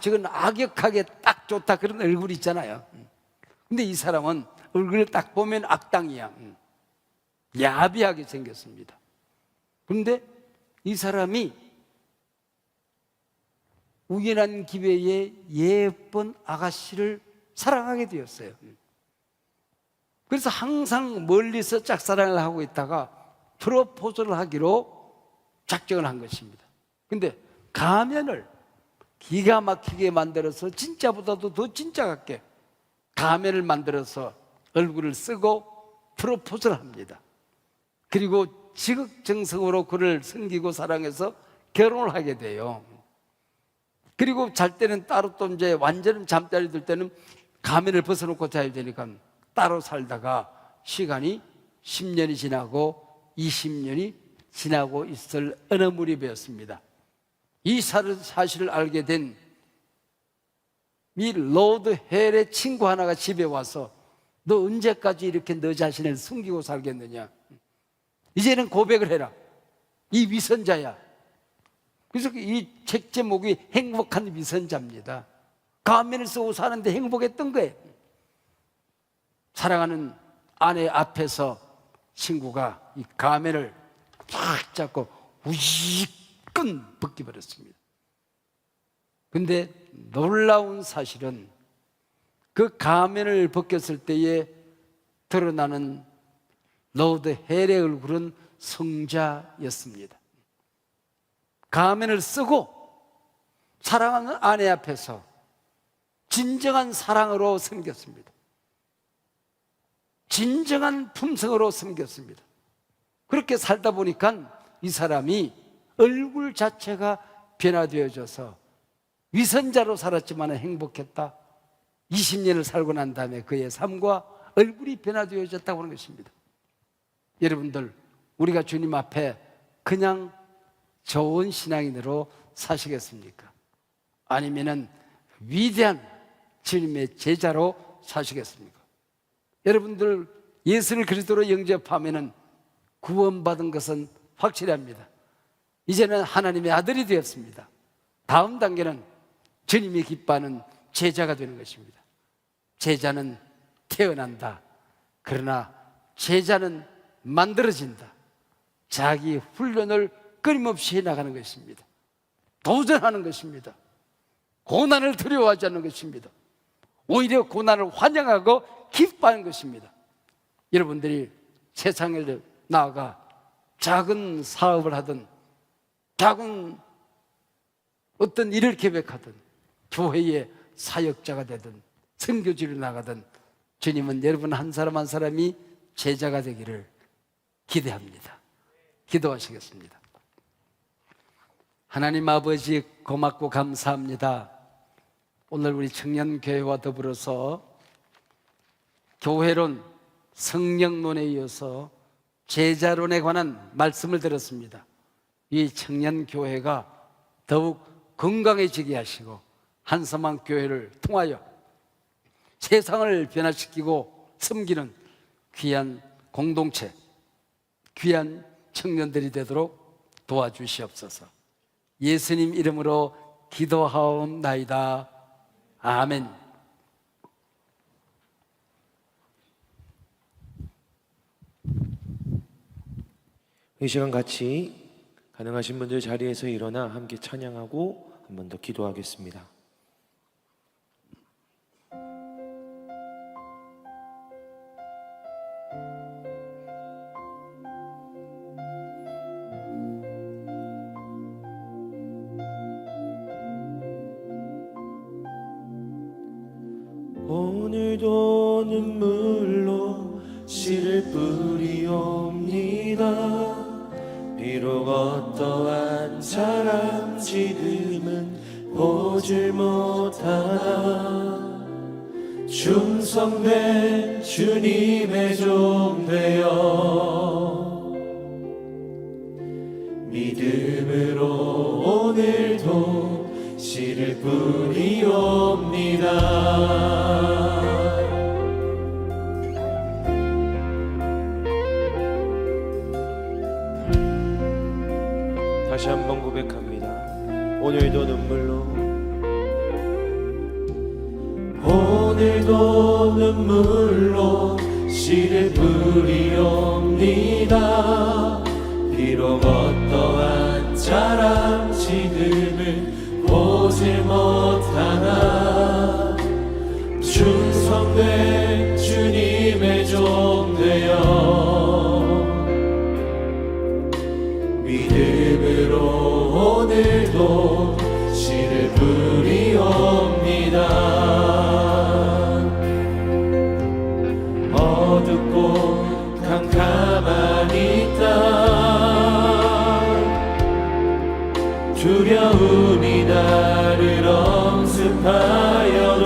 저건 악역하게 딱 좋다 그런 얼굴이 있잖아요. 근데 이 사람은 얼굴을 딱 보면 악당이야. 야비하게 생겼습니다. 그런데 이 사람이 우연한 기회에 예쁜 아가씨를 사랑하게 되었어요. 그래서 항상 멀리서 짝사랑을 하고 있다가 프로포즈를 하기로 작정을 한 것입니다. 근데 가면을 기가 막히게 만들어서 진짜보다도 더 진짜 같게 가면을 만들어서 얼굴을 쓰고 프로포즈를 합니다. 그리고 지극정성으로 그를 섬기고 사랑해서 결혼을 하게 돼요. 그리고 잘 때는 따로, 또 이제 완전 잠자리 들 때는 가면을 벗어놓고 자야 되니까 따로 살다가 시간이 10년이 지나고 20년이 지나고 있을 어느 무렵이었습니다. 이 사실을 알게 된 이 로드 헬의 친구 하나가 집에 와서 너 언제까지 이렇게 너 자신을 숨기고 살겠느냐? 이제는 고백을 해라. 이 위선자야. 그래서 이 책 제목이 행복한 위선자입니다. 가면을 쓰고 사는데 행복했던 거예요. 사랑하는 아내 앞에서 친구가 이 가면을 쫙 잡고 우익끈 벗겨버렸습니다. 근데 놀라운 사실은 그 가면을 벗겼을 때에 드러나는 로드 헬의 얼굴은 성자였습니다. 가면을 쓰고 사랑하는 아내 앞에서 진정한 사랑으로 섬겼습니다. 진정한 품성으로 섬겼습니다. 그렇게 살다 보니까 이 사람이 얼굴 자체가 변화되어져서 위선자로 살았지만 행복했다. 20년을 살고 난 다음에 그의 삶과 얼굴이 변화되어졌다고 하는 것입니다. 여러분들, 우리가 주님 앞에 그냥 좋은 신앙인으로 사시겠습니까? 아니면은 위대한 주님의 제자로 사시겠습니까? 여러분들, 예수를 그리스도로 영접하면은 구원받은 것은 확실합니다. 이제는 하나님의 아들이 되었습니다. 다음 단계는 주님이 기뻐하는 제자가 되는 것입니다. 제자는 태어난다. 그러나 제자는 만들어진다. 자기 훈련을 끊임없이 해나가는 것입니다. 도전하는 것입니다. 고난을 두려워하지 않는 것입니다. 오히려 고난을 환영하고 기뻐하는 것입니다. 여러분들이 세상에 나아가 작은 사업을 하든 작은 어떤 일을 계획하든 교회의 사역자가 되든 선교지로 나가든 주님은 여러분 한 사람 한 사람이 제자가 되기를 기대합니다. 기도하시겠습니다. 하나님 아버지, 고맙고 감사합니다. 오늘 우리 청년교회와 더불어서 교회론, 성령론에 이어서 제자론에 관한 말씀을 들었습니다. 이 청년교회가 더욱 건강해지게 하시고 한섬한 교회를 통하여 세상을 변화시키고 섬기는 귀한 공동체, 귀한 청년들이 되도록 도와주시옵소서. 예수님 이름으로 기도하옵나이다. 아멘. 이 시간 같이 가능하신 분들 자리에서 일어나 함께 찬양하고 한 번 더 기도하겠습니다. 오늘도 눈물로 씨를 뿌리옵니다. 비록 어떠한 사람 지금은 보질 못하나 충성된 주님의 종 되어 믿음으로 오늘도 씨를 뿌리옵니다. 다시 한번 고백합니다. 오늘도 눈물로, 오늘도 눈물로 씨를 뿌리옵니다. 비록 어떠한 자랑 지금은 보질 못하나 충성된 주님의 종 되어 믿음으로 오늘도 씨를 뿌리옵니다. 어둡고 캄캄한 이 땅 두려움이 나를 엄습하여도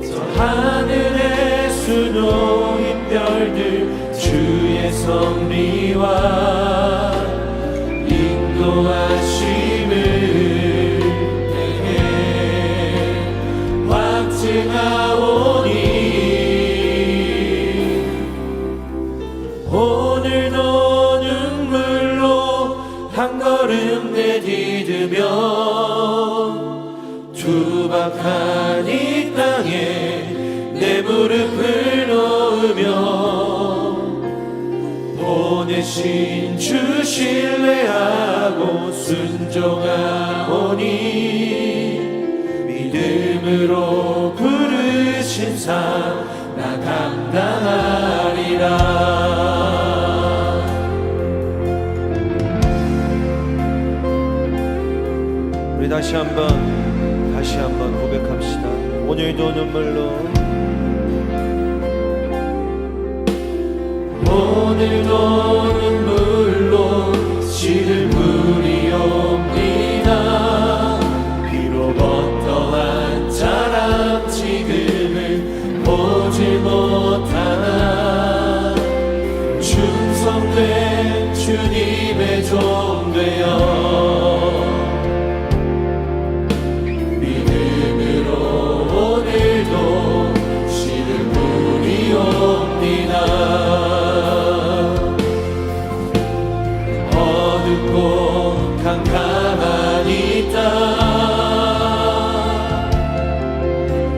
저 하늘의 수놓인 별들 주의 섭리와 인도하심을 내게 확증하오니 오늘도 눈물로 한 걸음 내디디며 투박한 이 땅에 내 무릎을 놓으며 보내신 주 신뢰하고 순종하오니 믿음으로 부르신 상 나 감당하리라. 우리 다시 한번 고백합시다. 오늘도 눈물로, 오늘도 눈물로 씨를 뿌리옵니다. 비록 어떠한 자랑 지금은 보지 못하나 충성된 주님의 종 되어 믿음으로 오늘도 씨를 뿌리옵니다. 어둡고 캄캄한 이 땅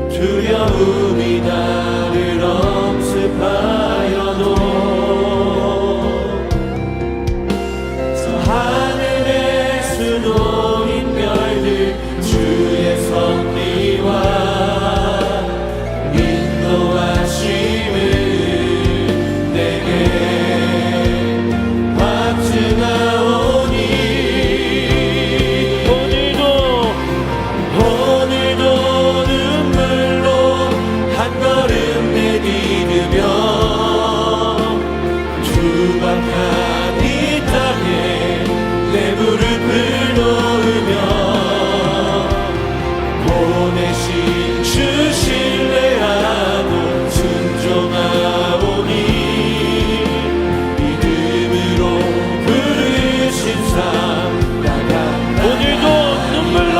두려움이 나를 엄습하여도 저 하늘의 수놓인 별들 주의 섭리와 인도하심을 내게 확증하오니 오늘도 눈물로 한 걸음 내디디며 투박한 이 땅에 내 무릎을 놓으며 보내신 주 신뢰하고 순종하오니 믿음으로 부르신 상 나가 오늘도 눈물로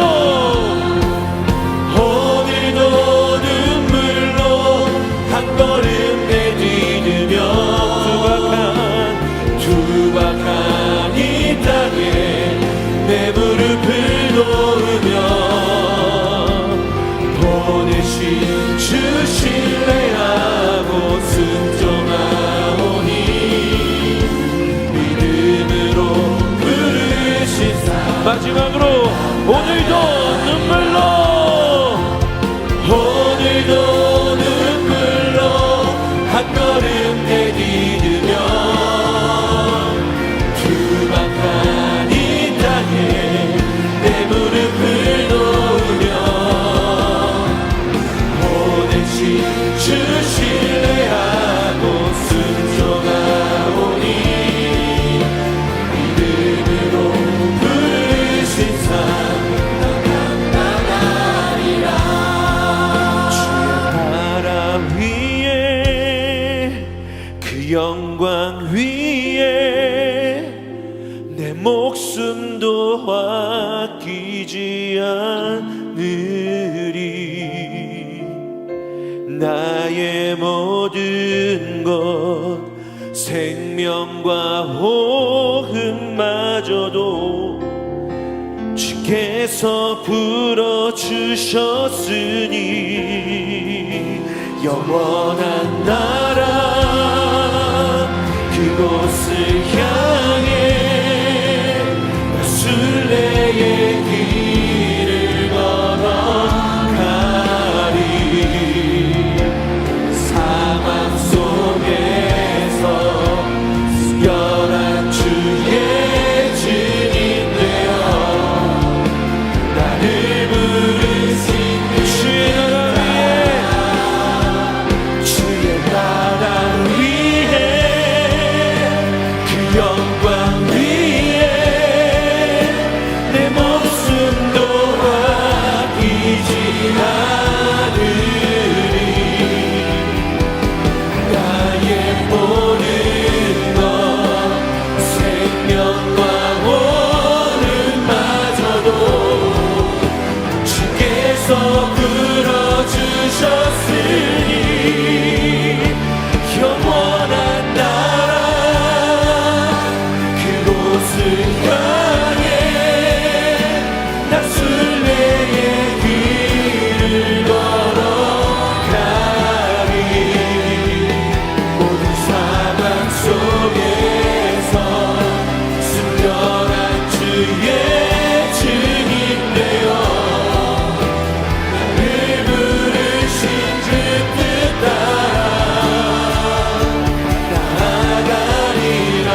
한 걸음 내디디며 투박한 이 땅에 내 무릎을 놓으며 보내신 주 신뢰하고 순종하오니 믿음으로 부르신 상 마지막으로 오늘도 눈물로 한 걸음 내디디며 투박한 이 땅에 내 무릎을 놓으며 보내신 주 신뢰하고 순종하오니 믿음으로 부르신 상 영광 위에 내 목숨도 아끼지 않으리. 나의 모든 것 생명과 호흡마저도 주께서 불어주셨으니 영원한 나라 그곳을 향해 나 순례의 길을 걸어가리. 사막 속에서 순결한 주의 증인 되어 나를 부르신 주의 나라 위에 그 영광 위에 내 목숨도 아끼지 않으리. 나의 모든 것 생명과 오름마저도 주께서 불어주셨으니 영원한 나라 그곳을 향해 나 순례의 길을 걸어가리. 모든 사막 속에서 순결한 주의 증인 되어 나를 부르신 그 뜻 따라 나아가리라.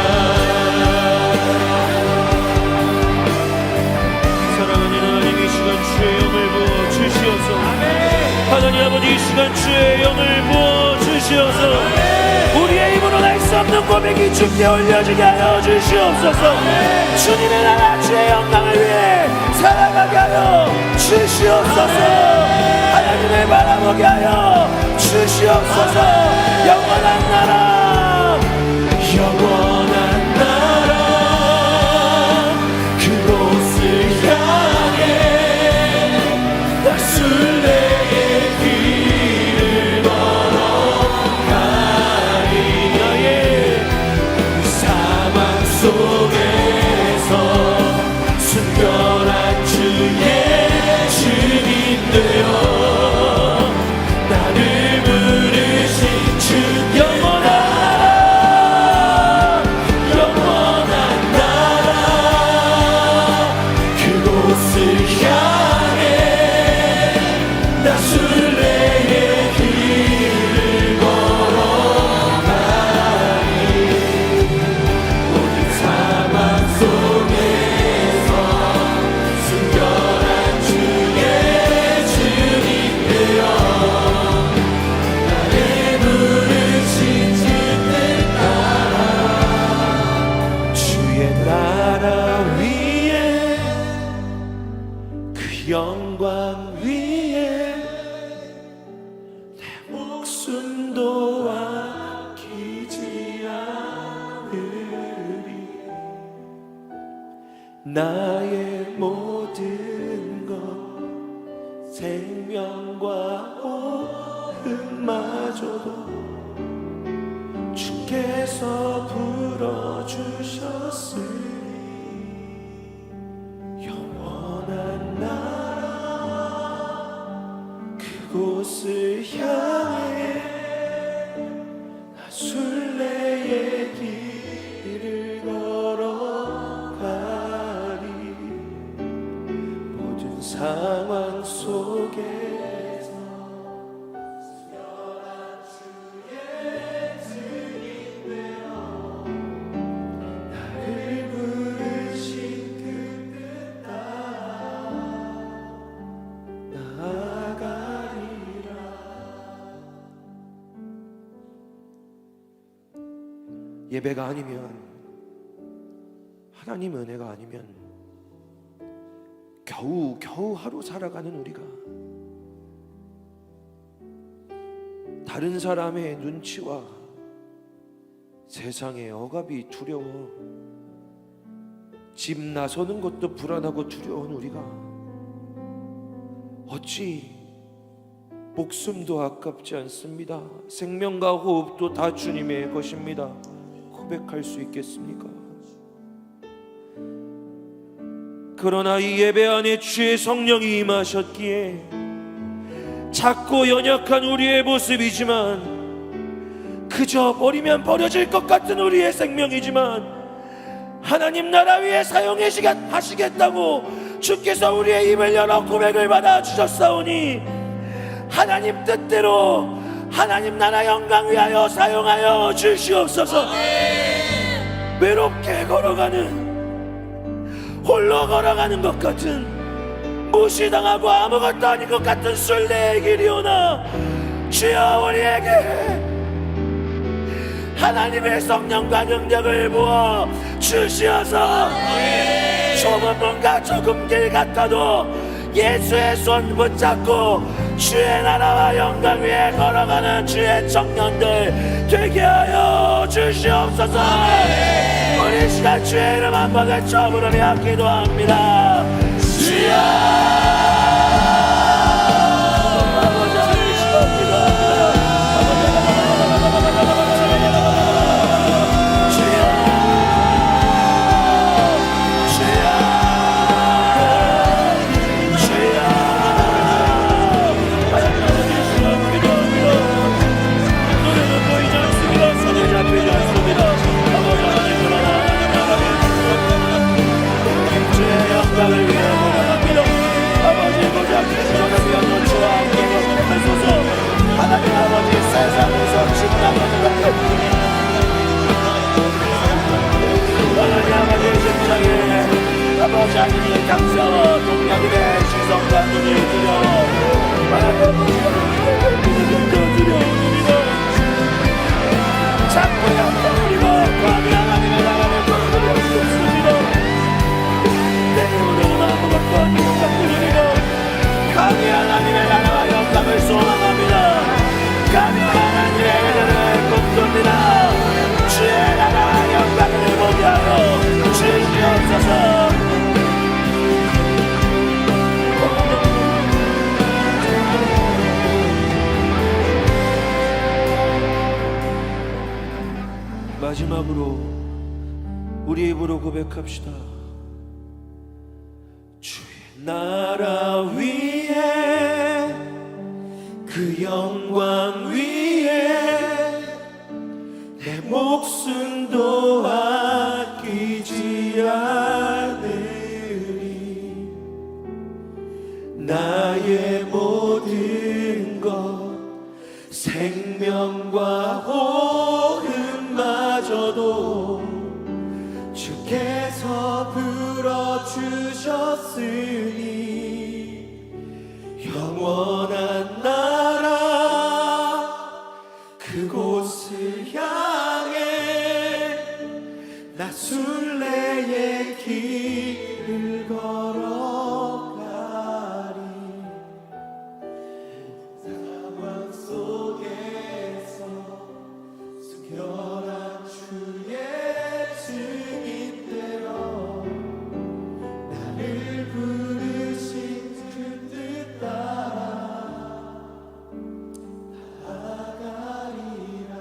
사랑하는 하나님, 이 시간 주의 영을 부어 주시옵소서. 하나님 아버지, 이 시간 주의 영을 부어 주시옵소서. 우리의 입으로 낼 수 없는 고백이 주께 올려지게 하여 주시옵소서. 주님의 나라 주의 영광을 위해 살아가게 하여 주시옵소서. 하나님을 바라보게 하여 주시옵소서. 영원한 나라 영원한 나라 그곳을 향해 나 순례의 길을 걸어가리. 나의 사막 속에서 순결한 주의 증인 되어 나를 부르신 주 영원한 나라 그곳을 향해 나 순례의 길을 걸어가리. 모든 사막 속에서 순결한 주의 증인 되어 나를 부르신 그 뜻 따라 주의 나라 위에 그 영광 위에 내 목숨도 아끼지 않으리. 나의 모든 것 생명과 호흡마저도 주께서 불어주셨으니 영원한 나라 그곳을 향해 나 순례의 길을 걸어가리. 모든 상황 속에서 순결한 주의 증인 되어 나를 부르신 그 뜻 따라 나아가리라. 예배가 아니면, 하나님 은혜가 아니면 겨우 하루 살아가는 우리가 다른 사람의 눈치와 세상의 억압이 두려워 집 나서는 것도 불안하고 두려운 우리가 어찌 목숨도 아깝지 않습니다. 생명과 호흡도 다 주님의 것입니다. 고백할 수 있겠습니까? 그러나 이 예배 안에 주의 성령이 임하셨기에 작고 연약한 우리의 모습이지만, 그저 버리면 버려질 것 같은 우리의 생명이지만, 하나님 나라 위에 사용하시겠다고 주께서 우리의 입을 열어 고백을 받아 주셨사오니, 하나님 뜻대로 하나님 나라 영광 위하여 사용하여 주시옵소서. 외롭게 걸어가는, 홀로 걸어가는 것 같은, 무시당하고 아무것도 아닌 것 같은 순례의 길이오나, 주여 우리에게 하나님의 성령과 능력을 부어 주시어서 좁은 문과 좁은 길 같아도 예수의 손 붙잡고 주의 나라와 영광 위에 걸어가는 주의 청년들 되게 하여 주시옵소서. 우리 시간 주의 이름 한번 외쳐 부르며 기도합니다. 주여, 아버지 하나님 시간 기도합니다. 아버지 하나님의 감사와 동양의 시선과 눈을 들여 자꾸 약속드리고 감히 하나님의 나라를 거두려 없습니다. 내 힘으로는 아무것도 아닌 것 같으리라. 감히 하나님의 나라와 영광을 소망합니다. 감히 하나님의 은혜를 꿈꿉니다. 주의 나라와 영광을 보게 하여 주시옵소서. 마지막으로 우리 입으로 고백합시다. 주의 나라 위에, 그 영광 위에 내 목숨도 아끼지 않으리. 나의 모든 것, 생명과 호흡마저도 주께서 불어주셨으니, 영원한 나라 그곳을 향해 나 순례의 길을 걸어가리. 상황 속에서 숨겨난 주의 증인대로 나를 부르신 그 뜻 따라 나아가리라.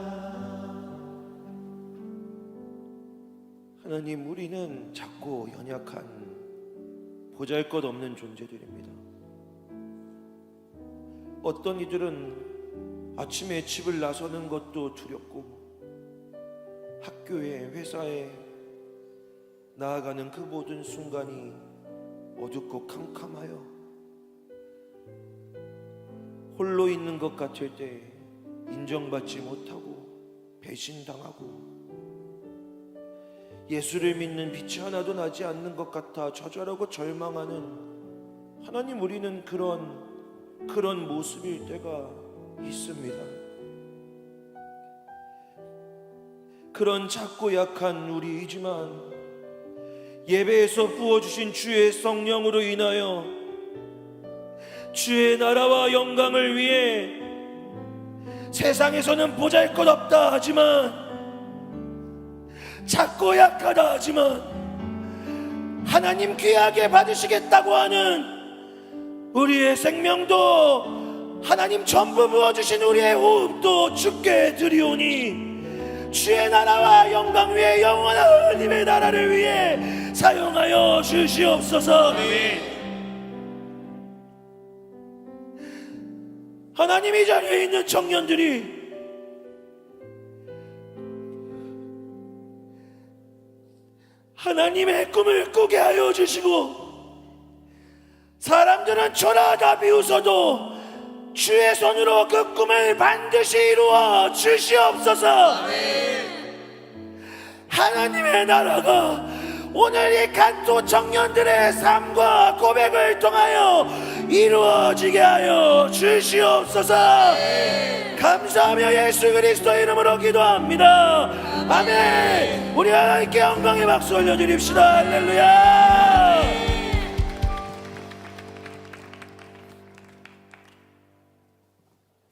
하나님, 우리는 작고 연약한 보잘것없는 존재들입니다. 어떤 이들은 아침에 집을 나서는 것도 두렵고, 학교에, 회사에 나아가는 그 모든 순간이 어둡고 캄캄하여 홀로 있는 것 같을 때 인정받지 못하고 배신당하고, 예수를 믿는 빛이 하나도 나지 않는 것 같아 좌절하고 절망하는, 하나님, 우리는 그런 모습일 때가 있습니다. 그런 작고 약한 우리이지만 예배에서 부어주신 주의 성령으로 인하여 주의 나라와 영광을 위해 세상에서는 보잘것없다 하지만, 작고 약하다 하지만 하나님 귀하게 받으시겠다고 하는 우리의 생명도, 하나님 전부 부어주신 우리의 호흡도 주께 드리오니, 주의 나라와 영광 위에 영원한 하나님의 나라를 위해 사용하여 주시옵소서. 아멘. 하나님, 이 자리에 있는 청년들이 하나님의 꿈을 꾸게 하여 주시고, 사람들은 초라하다 비웃어도 주의 손으로 그 꿈을 반드시 이루어 주시옵소서. 하나님의 나라가 오늘 이 간토 청년들의 삶과 고백을 통하여 이루어지게 하여 주시옵소서. 감사하며 예수 그리스도 이름으로 기도합니다. 아멘. 우리 하나님께 영광의 박수 올려드립시다. 할렐루야.